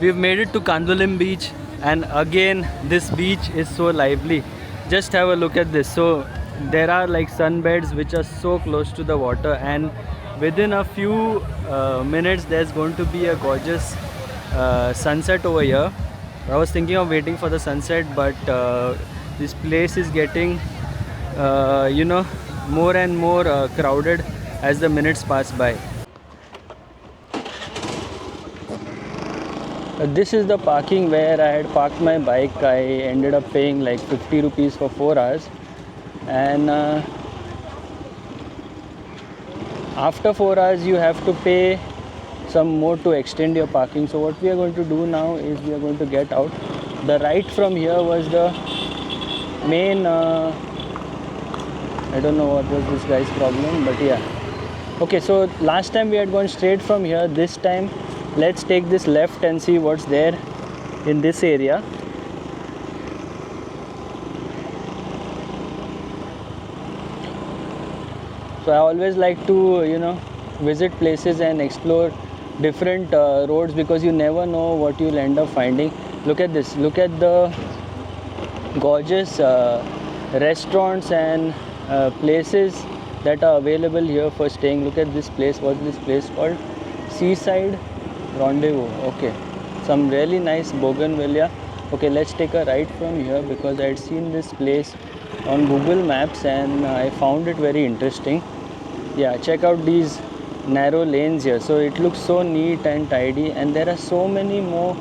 we've made it to Kandolim beach, and again this beach is so lively. Just have a look at this. So there are like sunbeds which are so close to the water, and within a few minutes there's going to be a gorgeous sunset over here. I was thinking of waiting for the sunset, but this place is getting more and more crowded as the minutes pass by. This is the parking where I had parked my bike. I ended up paying like 50 rupees for 4 hours, and after 4 hours you have to pay some more to extend your parking. So what we are going to do now is we are going to get out. The right from here was the main I don't know what was this guy's problem, but yeah. Okay, so last time we had gone straight from here. This time let's take this left and see what's there in this area. So I always like to visit places and explore different roads, because you never know what you'll end up finding. Look at this. Look at the gorgeous restaurants and places that are available here for staying. Look at this place. What's this place called? Seaside Rendezvous. Okay, some really nice bougainvillea. Okay, let's take a right from here, because I had seen this place on Google Maps and I found it very interesting. Yeah, check out these narrow lanes here. So it looks so neat and tidy, and there are so many more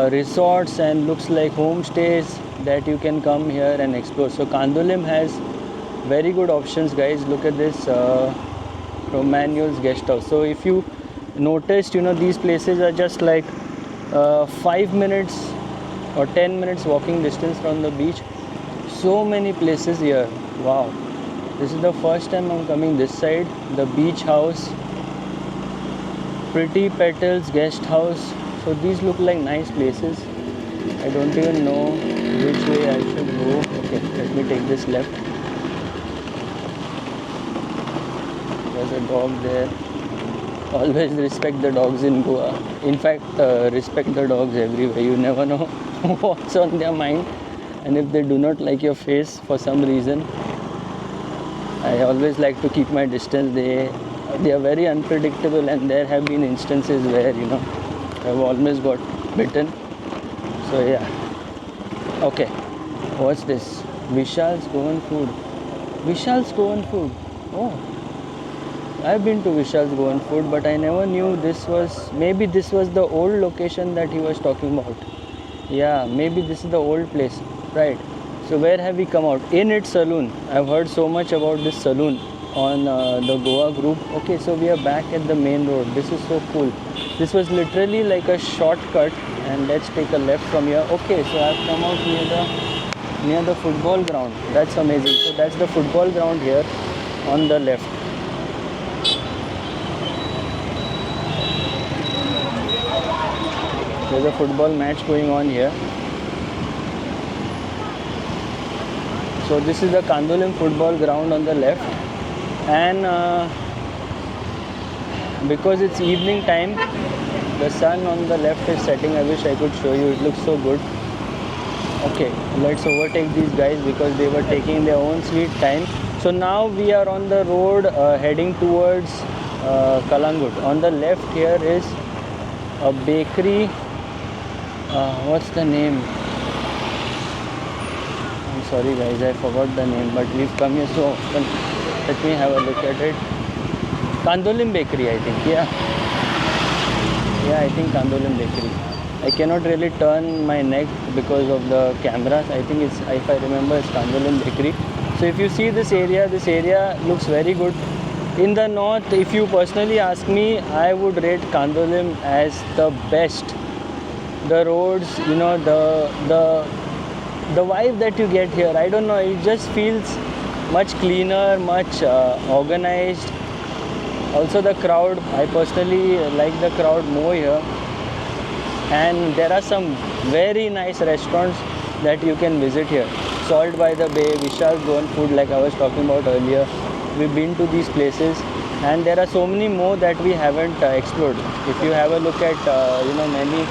resorts and looks like homestays that you can come here and explore. So Kandolim has very good options, guys. Look at this Romaniel's guest house. So if you noticed, these places are just like 5 minutes or 10 minutes walking distance from the beach. So many places here. Wow, this is the first time I'm coming this side. The beach house, Pretty Petals guest house. So these look like nice places. I don't even know which way I should go. Okay, let me take this left. There's a dog there. Always respect the dogs in Goa. In fact, respect the dogs everywhere. You never know what's on their mind, and if they do not like your face for some reason, I always like to keep my distance. They are very unpredictable, and there have been instances where I've almost got bitten. So yeah. Okay, what's this? Vishal's Goan Food. Vishal's Goan Food. Oh, I've been to Vishal's Goan Food, but I never knew this was, maybe this was the old location that he was talking about. Yeah, maybe this is the old place, right? So where have we come out? In its saloon. I've heard so much about this saloon on the Goa group. Okay, so we are back at the main road. This is so cool. This was literally like a shortcut, and let's take a left from here. Okay, so I've come out near the football ground. That's amazing. So that's the football ground here on the left. There's a football match going on here. So this is the Kandolim football ground on the left, and because it's evening time, the sun on the left is setting. I wish I could show you. It looks so good. Okay, let's overtake these guys because they were taking their own sweet time. So now we are on the road heading towards Kalangut. On the left here is a bakery. What's the name? I'm sorry guys, I forgot the name, but we've come here so often. Let me have a look at it. Kandolim Bakery, I think. Yeah, I think Kandolim Bakery. I cannot really turn my neck because of the cameras. I think it's, if I remember, it's Kandolim Bakery. So if you see this area looks very good. In the north, if you personally ask me, I would rate Kandolim as the best. The roads, the vibe that you get here, I don't know, it just feels much cleaner, much organized. Also the crowd, I personally like the crowd more here. And there are some very nice restaurants that you can visit here. Salt by the Bay, Vishal's Goan Food, like I was talking about earlier. We've been to these places. and there are so many more that we haven't explored. If you have a look at many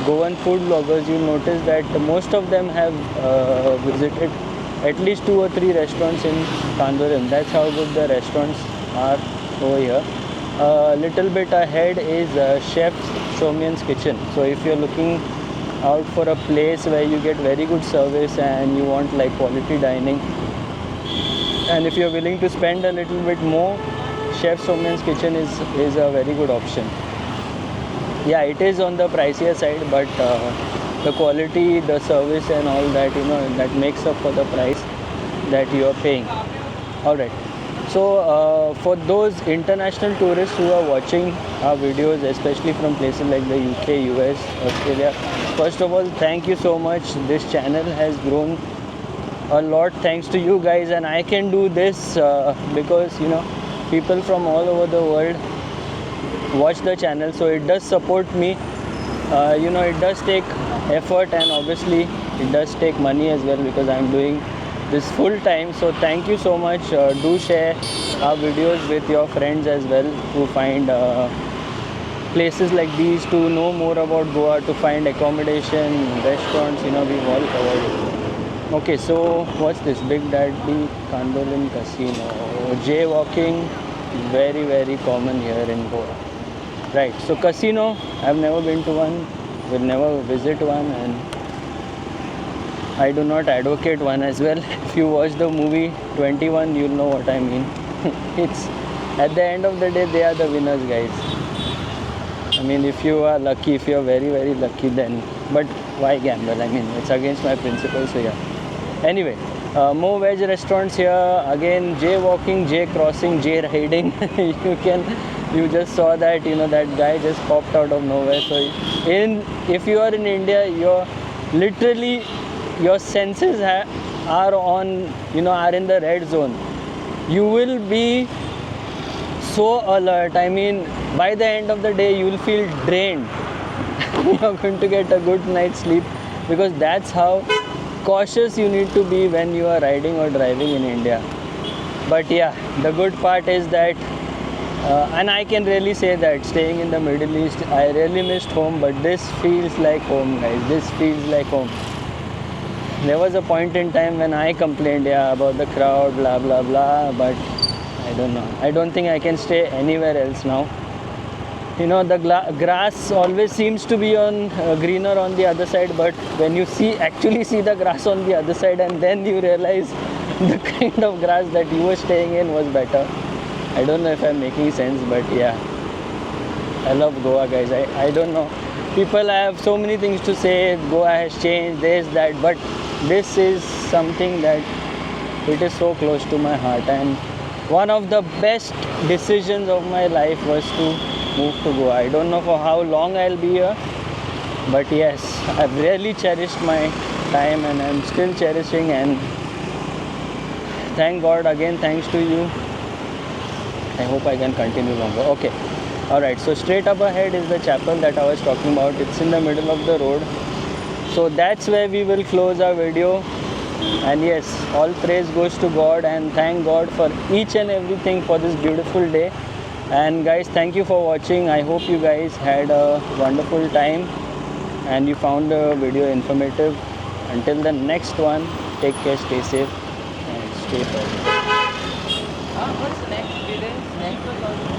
Goan food bloggers, you'll notice that most of them have visited at least 2 or 3 restaurants in Kandolim. That's how good the restaurants are over here. A little bit ahead is Chef Soumyan's Kitchen. So if you're looking out for a place where you get very good service and you want like quality dining, and if you're willing to spend a little bit more, Chef Soumyan's Kitchen is a very good option. Yeah, it is on the pricier side, but the quality, the service and all that, that makes up for the price that you are paying. Alright, so for those international tourists who are watching our videos, especially from places like the UK, US, Australia, first of all, thank you so much. This channel has grown a lot thanks to you guys, and I can do this because people from all over the world watch the channel, so it does support me. It does take effort, and obviously it does take money as well, because I'm doing this full time. So thank you so much. Do share our videos with your friends as well, who find places like these, to know more about Goa, to find accommodation, restaurants, we've all covered. Okay, so what's this? Big Daddy Kandolim Casino. Jaywalking, very, very common here in Goa. Right, so casino, I've never been to one, will never visit one, and I do not advocate one as well. If you watch the movie 21, you'll know what I mean. It's, at the end of the day, they are the winners, guys. I mean, if you are lucky, if you're very, very lucky, then, but why gamble? I mean, it's against my principles, so yeah. Anyway, more veg restaurants here. Again, jaywalking, jay crossing, jay riding. You just saw that, that guy just popped out of nowhere. So if you are in India, you're literally, your senses are on, are in the red zone. You will be so alert. I mean, by the end of the day, you will feel drained. You're going to get a good night's sleep, because that's how cautious you need to be when you are riding or driving in India. But yeah, the good part is that and I can really say that staying in the Middle East, I really missed home, but this feels like home, guys. This feels like home. There was a point in time when I complained about the crowd, blah blah blah, but I don't know. I don't think I can stay anywhere else now. The grass always seems to be on greener on the other side, but when you actually see the grass on the other side, and then you realize the kind of grass that you were staying in was better. I don't know if I'm making sense, but yeah, I love Goa, guys. I don't know. People have so many things to say. Goa has changed, this, that, but this is something that it is so close to my heart, and one of the best decisions of my life was to move to Goa. I don't know for how long I'll be here, but yes, I've really cherished my time, and I'm still cherishing, and thank God, again, thanks to you. I hope I can continue longer. Okay. Alright, so straight up ahead is the chapel that I was talking about. It's in the middle of the road. So that's where we will close our video. And yes, all praise goes to God, and thank God for each and everything for this beautiful day. And guys, thank you for watching. I hope you guys had a wonderful time and you found the video informative. Until the next one, take care, stay safe, and stay positive.